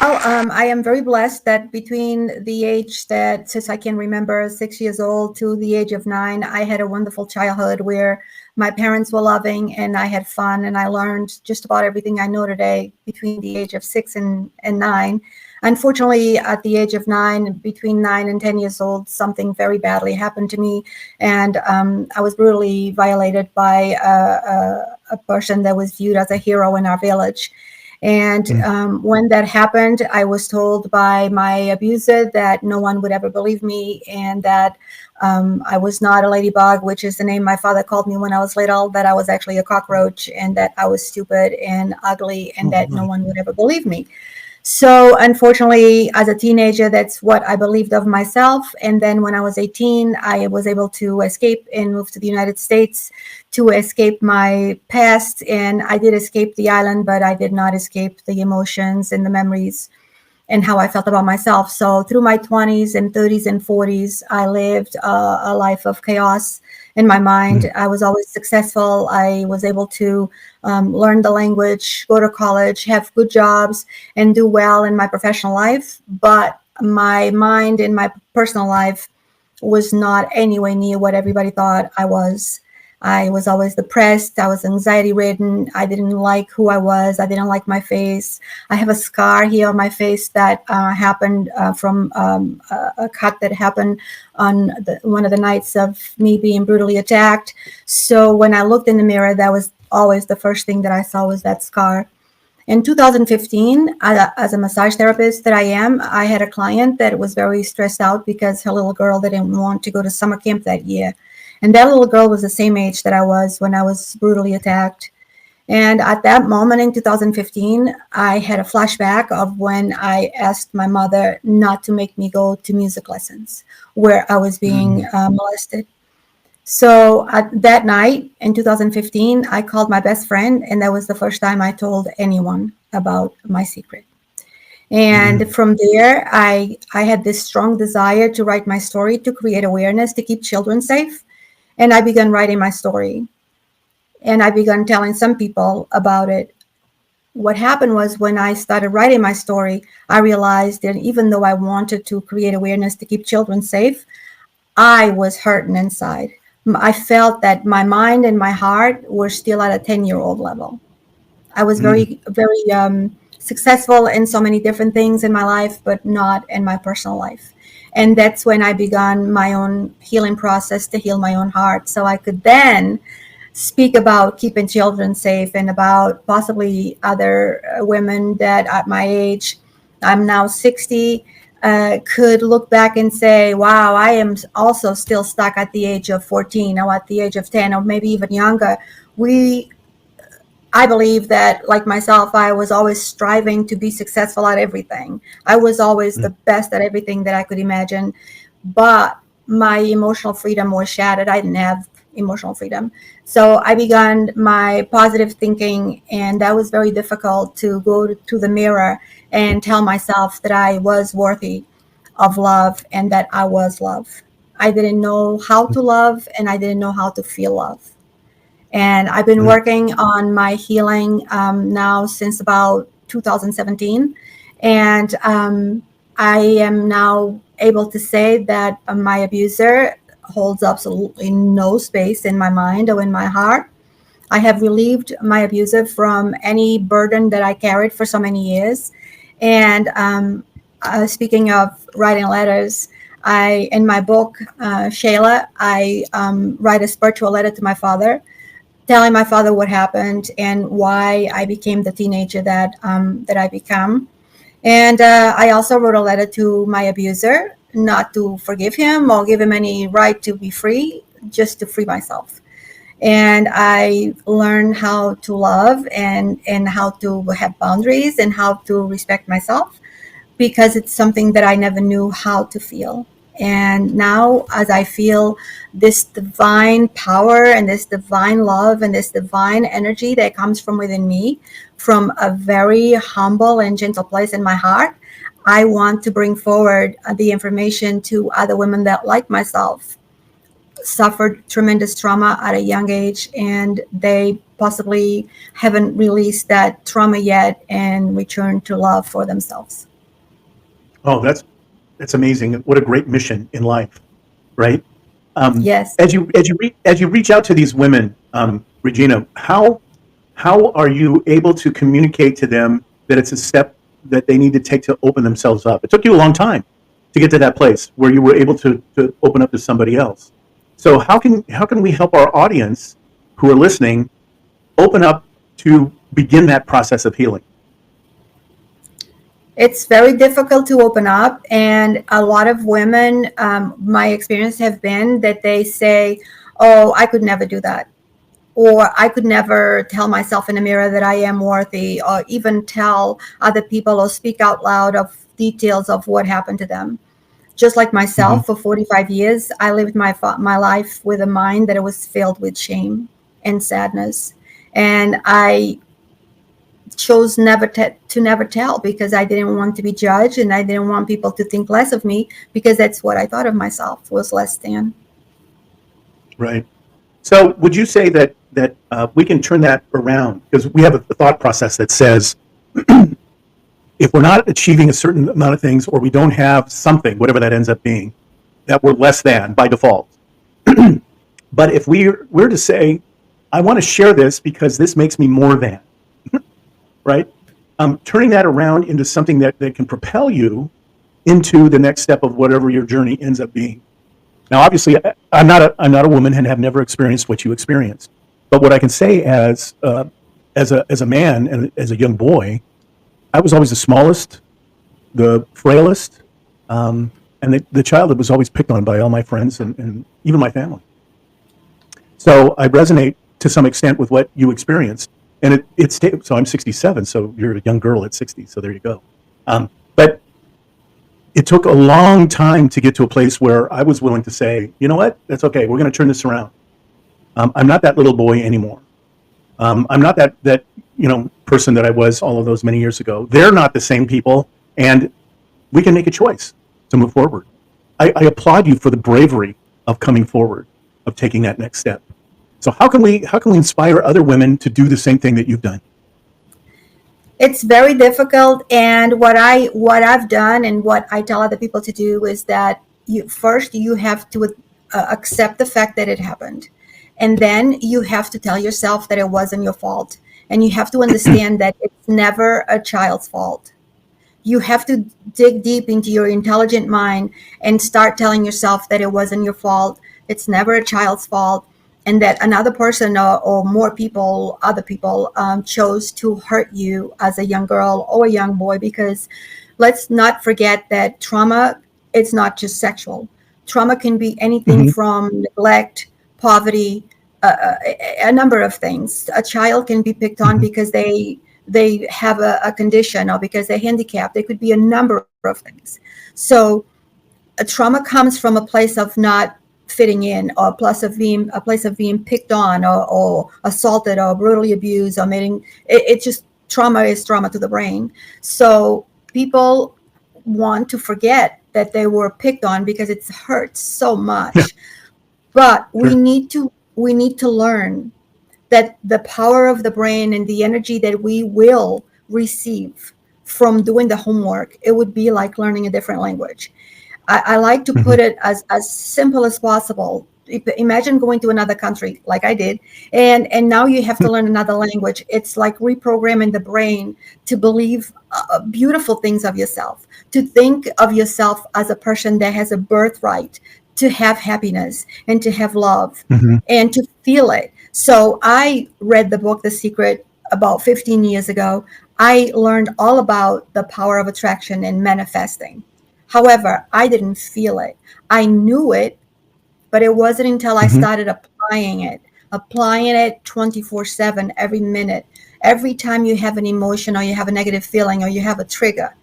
Well, I am very blessed that between the age that, since I can remember, 6 years old to the age of 9, I had a wonderful childhood where my parents were loving and I had fun and I learned just about everything I know today between the age of 6 and 9. Unfortunately, at the age of 9, between 9 and 10 years old, something very badly happened to me, and I was brutally violated by a person that was viewed as a hero in our village. And Mm. when that happened, I was told by my abuser that no one would ever believe me and that I was not a ladybug, which is the name my father called me when I was little, that I was actually a cockroach and that I was stupid and ugly and Oh that no my. one would ever believe me. So, unfortunately, as a teenager, that's what I believed of myself. And then when I was 18, I was able to escape and move to the United States to escape my past. And I did escape the island, but I did not escape the emotions and the memories and how I felt about myself. So through my 20s and 30s and 40s, I lived a life of chaos in my mind. Mm. I was always successful. I was able to learn the language, go to college, have good jobs, and do well in my professional life. But my mind and my personal life was not anywhere near what everybody thought I was. I was always depressed. I was anxiety ridden. I didn't like who I was. I didn't like my face. I have a scar here on my face that happened from a cut that happened on one of the nights of me being brutally attacked. So when I looked in the mirror, that was always the first thing that I saw was that scar. In 2015, as a massage therapist that I am, I had a client that was very stressed out because her little girl didn't want to go to summer camp that year. And that little girl was the same age that I was when I was brutally attacked. And at that moment in 2015, I had a flashback of when I asked my mother not to make me go to music lessons where I was being Mm. molested. So that night in 2015, I called my best friend, and that was the first time I told anyone about my secret. And Mm. from there, I had this strong desire to write my story, to create awareness, to keep children safe. And I began writing my story. And I began telling some people about it. What happened was when I started writing my story, I realized that even though I wanted to create awareness to keep children safe, I was hurting inside. I felt that my mind and my heart were still at a 10-year-old level. I was Mm. very, very successful in so many different things in my life, but not in my personal life. And that's when I began my own healing process to heal my own heart. So I could then speak about keeping children safe and about possibly other women that at my age, I'm now 60, could look back and say, wow, I am also still stuck at the age of 14 or at the age of 10 or maybe even younger. We I believe that, like myself, I was always striving to be successful at everything. I was always the Mm. best at everything that I could imagine, but my emotional freedom was shattered. I didn't have emotional freedom. So I began my positive thinking, and that was very difficult to go to the mirror and tell myself that I was worthy of love and that I was love. I didn't know how to love, and I didn't know how to feel love. And I've been Mm. working on my healing now since about 2017. And I am now able to say that my abuser holds absolutely no space in my mind or in my heart. I have relieved my abuser from any burden that I carried for so many years. And speaking of writing letters, in my book, Shayla, I write a spiritual letter to my father, telling my father what happened and why I became the teenager that I become. And I also wrote a letter to my abuser, not to forgive him or give him any right to be free, just to free myself. And I learned how to love and how to have boundaries and how to respect myself because it's something that I never knew how to feel. And now, as I feel this divine power and this divine love and this divine energy that comes from within me, from a very humble and gentle place in my heart, I want to bring forward the information to other women that, like myself, suffered tremendous trauma at a young age and they possibly haven't released that trauma yet and returned to love for themselves. Oh, that's amazing. What a great mission in life, right? Yes. As you reach out to these women, Regina, how are you able to communicate to them that it's a step that they need to take to open themselves up? It took you a long time to get to that place where you were able to open up to somebody else. So how can we help our audience who are listening open up to begin that process of healing? It's very difficult to open up, and a lot of women, my experience have been that they say, oh, I could never do that, or I could never tell myself in the mirror that I am worthy, or even tell other people or speak out loud of details of what happened to them. Just like Mm-hmm. myself, for 45 years, I lived my life with a mind that it was filled with shame and sadness. And I chose to never tell, because I didn't want to be judged, and I didn't want people to think less of me, because that's what I thought of myself, was less than. Right. So would you say that we can turn that around? Because we have a thought process that says if we're not achieving a certain amount of things, or we don't have something, whatever that ends up being, that we're less than by default. But if we're to say, I want to share this because this makes me more than, right? Turning that around into something that can propel you into the next step of whatever your journey ends up being. Now, obviously, I'm not a woman and have never experienced what you experienced. But what I can say as a man and as a young boy, I was always the smallest, the frailest, and the child that was always picked on by all my friends and even my family. So I resonate to some extent with what you experienced, and it stayed. So I'm 67, so you're a young girl at 60. So there you go. But it took a long time to get to a place where I was willing to say, you know what, that's okay. We're going to turn this around. I'm not that little boy anymore. I'm not that person that I was all of those many years ago. They're not the same people, and we can make a choice to move forward. I applaud you for the bravery of coming forward, of taking that next step. So how can we inspire other women to do the same thing that you've done? It's very difficult, and what I've done and what I tell other people to do is that you have to accept the fact that it happened, and then you have to tell yourself that it wasn't your fault, and you have to understand that it's never a child's fault. You have to dig deep into your intelligent mind and start telling yourself that it wasn't your fault. It's never a child's fault. And that another person, or more people, other people, chose to hurt you as a young girl or a young boy. Because let's not forget that trauma, it's not just sexual. Trauma can be anything Mm-hmm. from neglect, poverty, a number of things. A child can be picked on Mm-hmm. because they have a condition, or because they're handicapped. There could be a number of things. So a trauma comes from a place of not fitting in, or a place of being picked on, or assaulted, or brutally abused, or making it just trauma is trauma to the brain. So people want to forget that they were picked on because it hurts so Yeah, much. But sure. we need to learn that the power of the brain and the energy that we will receive from doing the homework, it would be like learning a different language. I like to Mm-hmm. put it as simple as possible. Imagine going to another country like I did, and now you have to learn another language. It's like reprogramming the brain to believe beautiful things of yourself, to think of yourself as a person that has a birthright to have happiness and to have love Mm-hmm. and to feel it. So I read the book The Secret about 15 years ago. I learned all about the power of attraction and manifesting. However, I didn't feel it. I knew it, but it wasn't until I Mm-hmm. started applying it 24/7, every minute. Every time you have an emotion, or you have a negative feeling, or you have a trigger,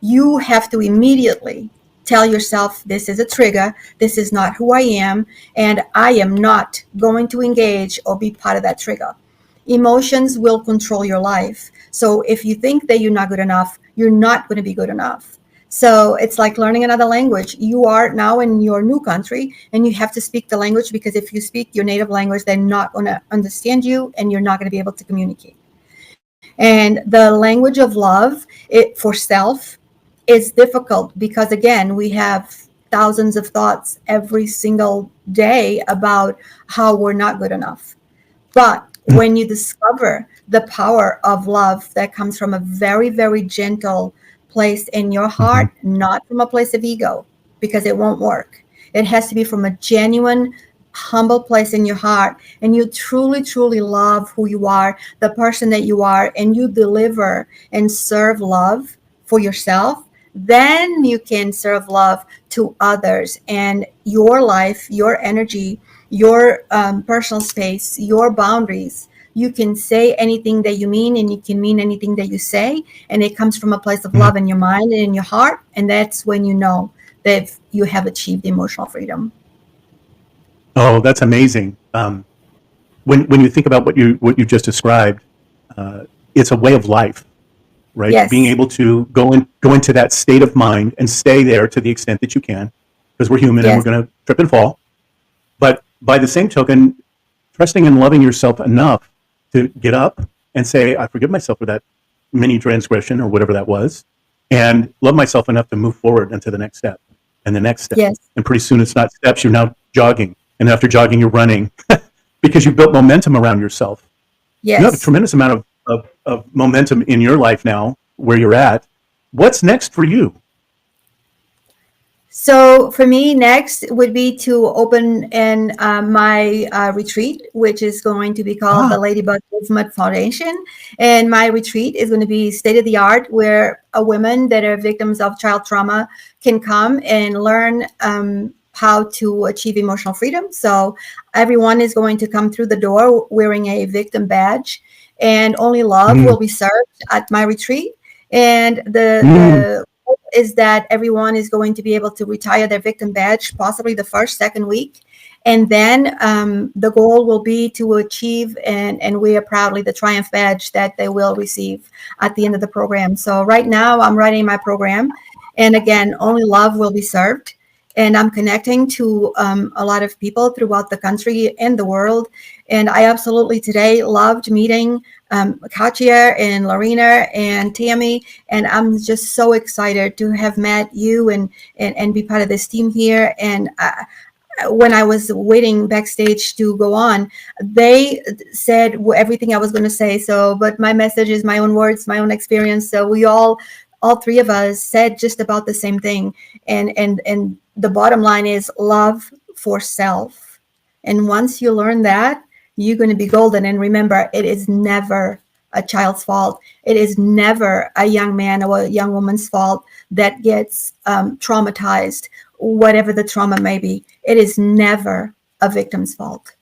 you have to immediately tell yourself, this is a trigger, this is not who I am, and I am not going to engage or be part of that trigger. Emotions will control your life. So if you think that you're not good enough, you're not going to be good enough. So it's like learning another language. You are now in your new country, and you have to speak the language, because if you speak your native language, they're not going to understand you, and you're not going to be able to communicate. And the language of love, it for self, it's difficult because, again, we have thousands of thoughts every single day about how we're not good enough. But when you discover the power of love that comes from a very, very gentle place in your Mhm. heart, not from a place of ego, because it won't work. It has to be from a genuine, humble place in your heart, and you truly, truly love who you are, the person that you are, and you deliver and serve love for yourself. Then you can serve love to others, and your life, your energy, your personal space, your boundaries. You can say anything that you mean, and you can mean anything that you say. And it comes from a place of Mhm. love in your mind and in your heart. And that's when you know that you have achieved emotional freedom. Oh, that's amazing. When you think about what you just described, it's a way of life, right? Being Yes, able to go into that state of mind and stay there to the extent that you can, because we're human and we're yes, going to trip and fall. But by the same token, trusting and loving yourself enough to get up and say, I forgive myself for that mini transgression or whatever that was, and love myself enough to move forward into the next step and the next step. yes, And pretty soon it's not steps, you're now jogging. And after jogging, you're running because you've built momentum around yourself. You have a yes. tremendous amount of momentum in your life now where you're at. What's next for you? So for me, next would be to open in my retreat, which is going to be called the Ah, Ladybug Movement Foundation. And my retreat is going to be state of the art, where women that are victims of child trauma can come and learn how to achieve emotional freedom. So everyone is going to come through the door wearing a victim badge, and only love mm, will be served at my retreat. And the mm, the is that everyone is going to be able to retire their victim badge, possibly the first, second week. And then the goal will be to achieve and wear proudly the Triumph badge that they will receive at the end of the program. So right now I'm writing my program. And again, only love will be served. And I'm connecting to a lot of people throughout the country and the world. And I absolutely today loved meeting Katia and Lorena and Tammy, and I'm just so excited to have met you and be part of this team here. And when I was waiting backstage to go on, they said everything I was going to say. So, but my message is my own words, my own experience. So we all three of us said just about the same thing. And the bottom line is love for self. And once you learn that, you're going to be golden. And remember, it is never a child's fault. It is never a young man or a young woman's fault that gets traumatized, whatever the trauma may be. It is never a victim's fault.